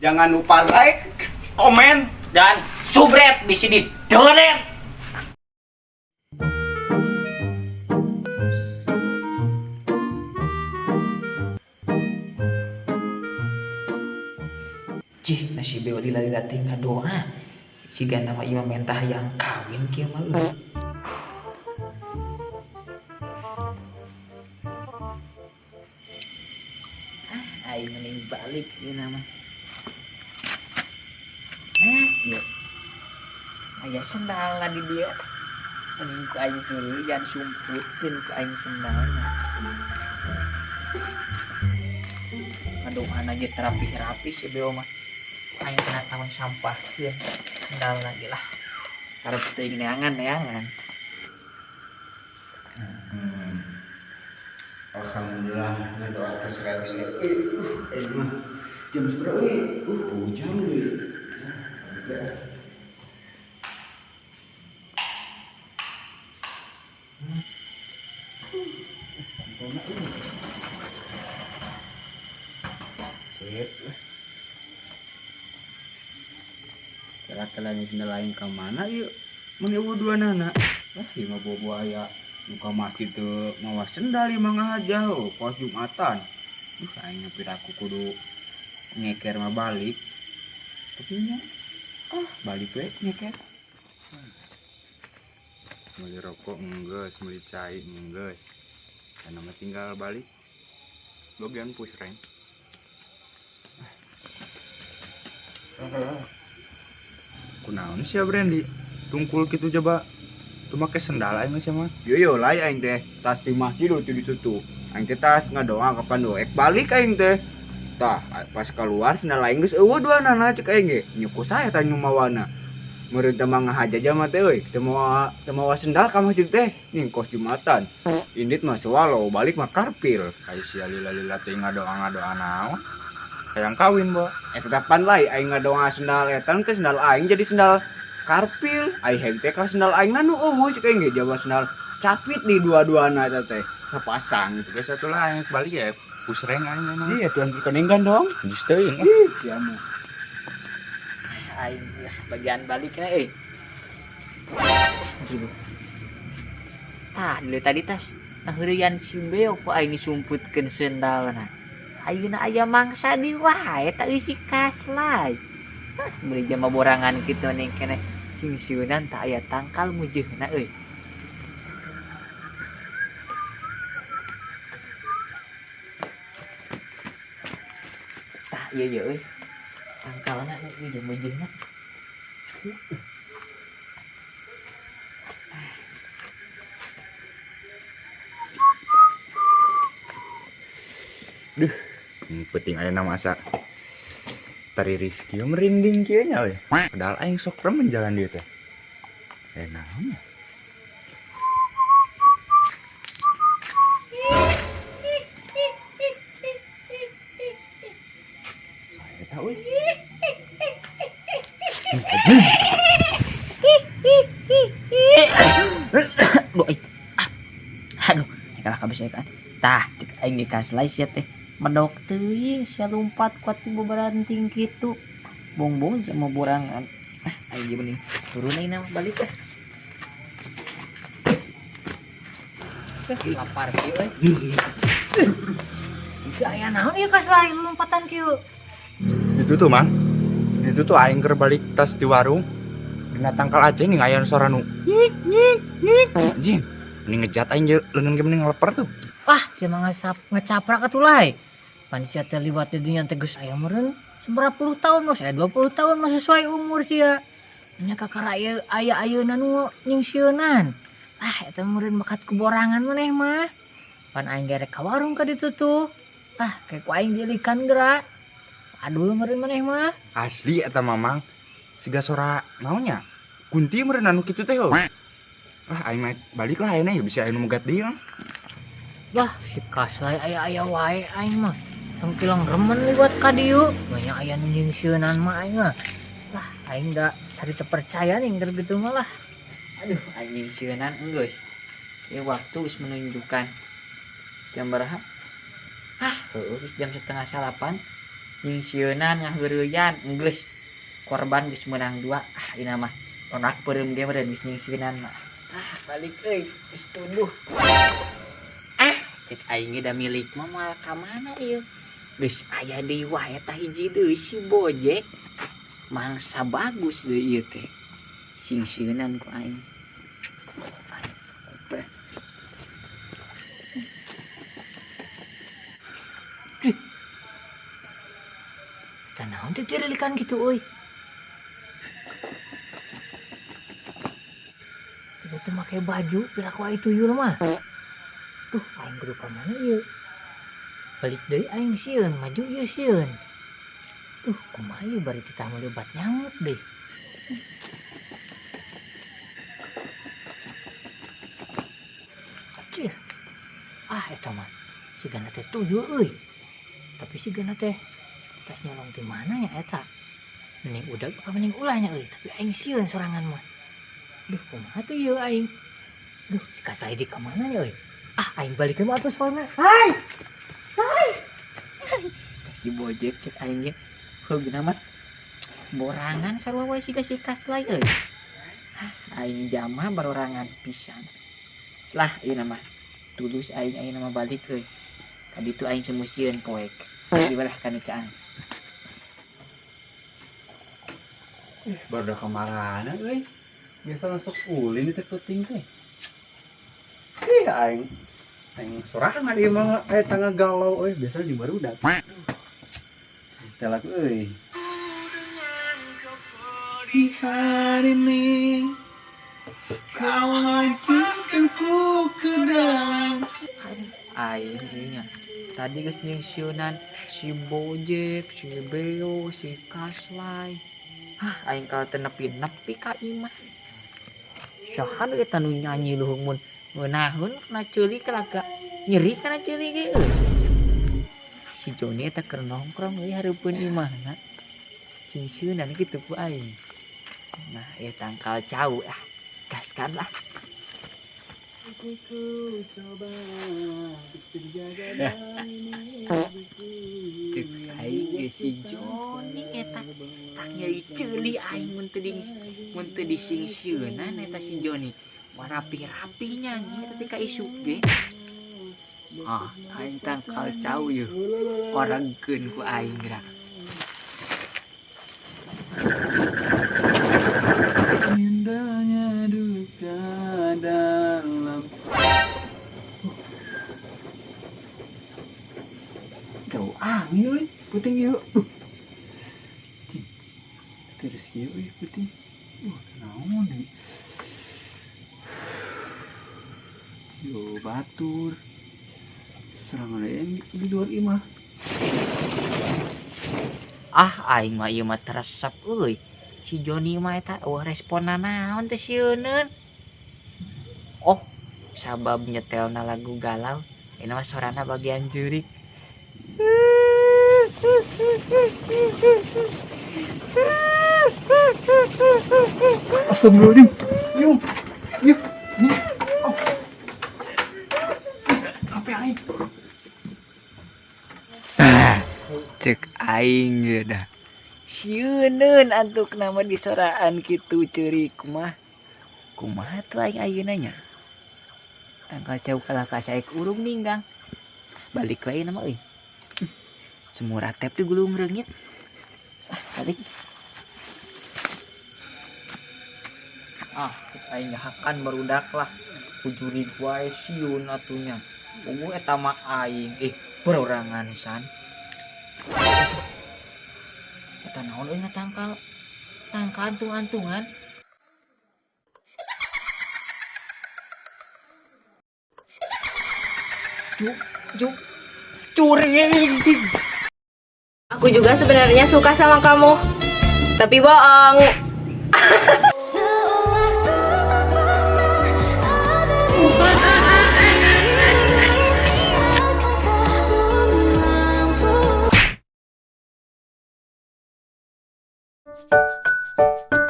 Jangan lupa like, komen, dan subscribe di sini donat. Cih, nasi beo lila-lila tinggal doa. Siga nama imam mentah yang kawin kieu mah. Aing mending balik ieu nama. Iya. Aya sendal di dia. Mending ku aing heuleuh jangan sumputkeun ku aing sendalna. Aduh, anak ge rapi-rapi si beo mah. Aing kena taman sampah kieu. Sendal lagi lah. Karep teuing neangan. Alhamdulillah, doa terserah bisa. Mah jam seberapa? Jam deh. Kala-kalanya sendal lain ke mana yuk? Menyewa dua nana. Lima bobo aya muka masjid tuh mawas sendal lima aja. Pas Jumatan. Kayaknya piraku kudu ngeker mah balik. Tapi nya balik we ngeker. Beli rokok enggeus, beli cai enggeus. Dan nama tinggal balik. Bagian push rank. Kunaon sih ya Brandy? Tungkul gitu coba. Tuh make sendal aing sih mah. Yo lai aing teh tas di masjid tuh ditutup. Aing teh tas ngadoa kapan doek balik aing teh. Tah pas keluar sendal aing geus eueuh dua nana cek aing ge. Nyuku saya tah nyumawana. Meureun teh mah ngahajaja mah teh euy. Teu mawa sendal ka masjid teh ning kos Jumatan. Indit mah swalo balik mah karpil. Aya sia lila-lila teh ngadoa naon. Hayang kawin, Bo. Tetapan lai aing ngadoa sendal eta teh sendal aing jadi sendal karpil. Aing teh ka sendal aing nu eueuh cek aing ge jawa sendal capit di dua-duana eta teh sapasang. Geus satu lain balik ya pusreng aing mah. Iya tuan keningan dong. Geus teuing. Ieu mah. Aing bagian baliknya gitu. Dulu tadi tas nah heureuyan simbeo ku aing disumputkeun sendalna. Ayeuna aya mangsa di wae tak isi kaslay. Beli jama borangan kitu ning keneh cing sieunan tak aya tangkal mujeuhna euy. Tah ieu euy. Tangkalna di mujeuhna. Penting aya nama asa tari Rizky merinding kieu nya we. Padahal aing sok remen jalan dieu teh. Naon ya? Eta we. Boy. Aduh, kalah kabeh kan. Tah, aing dikaslay sia teh. Medok teuing sia lompat kuat tibu beranting kitu. Bongbong sama borangan. Aing ge mending turun aing na balik ah. Lapar kieu euy. Ieu aya naon ieu kaslay lompatan kieu? Itu tuh, Mang. Itu tuh aing keur balik tas di warung. Dina tangkal aja nih aya suara nu. Anjing, mending ngejat aing leungeun ge mending leper tuh. Wah, sia mah ngecaprak atuh Panitia teh liwat di dinya teh geus aya meureun seberapa puluh tahun mah, saya 20 tahun mah sesuai umur sia. Nya kakara aya ayeuna nu nyingsieunan. Eta meureun bakat kuborangan maneh mah. Pan aing gerek ka warung ka ditu tuh. Kayak ku aing dilikan geura. Aduh meureun maneh mah. Asli eta Mamang. Siga sora naonnya? Kunti meureun anu kitu teh heuh. Aing mah balik lah ayeuna ya bisa anu megat deui. Wah, si kaslay aya wae aing mah. Sangkilang remen liwat ka dieu. Banyak aya nu nyingsieunan mah aing mah. Lah, aing da carita percaya ning kitu mah lah. Aduh, aing nyingsieunan geus. Ieu waktu geus menunjukkan jam berapa? Geus jam 6:30. Jeung sieunnan ngaheureuyan geus korban geus menang 2. Ina mah onak peureum ge meureun geus nyingsieunan mah. Balik euy geus tunduh. Cek aing ge da milik mah moal ka mana ieu? Geus aya deui wae eta hiji deui si Bojek. Mangsa bagus deui ieu teh. Singsieunan ku aing. Kanaon teh dirilikan kitu euy? Coba teh make baju piraku aya tuyul mah. Tuh aing kudu ka mana ieu? Balik deui aing sieun, maju ieu sieun. Tuh kumaha ieu bari titah meulebat nyamuk deui. Cih. Eta mah sigana teh tuyul euy. Tapi sigana teh tas nyolong di mana ya eta? Mending udah apa mending ulahnya euy, tapi aing sieun sorangan mah. Duh, kumaha tuh ieu aing? Duh, si kasai di ka mana nya euy? Aing balik ke atuh soalna. Hai. Si Bojek cek aing ge. Heugna mah borangan sarua wae siga-sigas lain euy. Aing jamah barorangan pisan. Selah ieu mah tulus aing mah balik euy. Kaditu aing semusieun poek. Di belah kana caang. Baru kemarana euy. Biasa masuk ulin itu penting teh. Aing sorangan ieu mah tangga galau euy, biasa di barudak. Telak euy. Di hari ini kau hancurkan ku ke dalam. Aing nya tadi geus nyingsieunan si Bojek, si Beo, si Kaslay. Aing kalau teu nepi-nepi ka imah. Saha deui eta nu nyanyi luhung mun ngeunaheun kana ceulik laga nyeri kana ceulik ge euy. Si Joni eta keur nongkrong euy hareupeun imahna. Singsieunan kitu ku aing. Nah, ieu tangkal cau gaskan lah. Cek aing ge si Joni eta tak nyeri ceuli aing mun teu disingsieunan eta si Joni. Rapi-rapinya nya teh ka isuk ge. Aing tangkal cau yeuh. Orangkeun ku aing gerak. Indahnya duka dalam. Jauh angin euy, puting ieu. Terus ieu euy puting. Naon deui? Yo batur. Serangan yang di luar imah. Aing mah ieu mah teresep euy. Si Joni mah eta responna naon teh sieunun. Sabab nyetelna lagu galau. Ini mah sorana bagian jurik. Astagfirullahaladzim. Yuk. Apa aing? Cek aing ge dah. Sieunun antuk nama disoraan kitu ceurik mah. Kumaha tuh aing ayeuna nya? Tangkal cau kalah kasaek urung ninggang. Balik wae nama euy. Semua tep di gulung reungit. Balik. Cek aing hakan barudak lah. Kujurig wae sieun atunya. Ungu eta mah aing perorangan san. Eta naon euy ngatangkal? Tangkal antung-antungan. Curing. Aku juga sebenarnya suka sama kamu, tapi bohong. Thank you.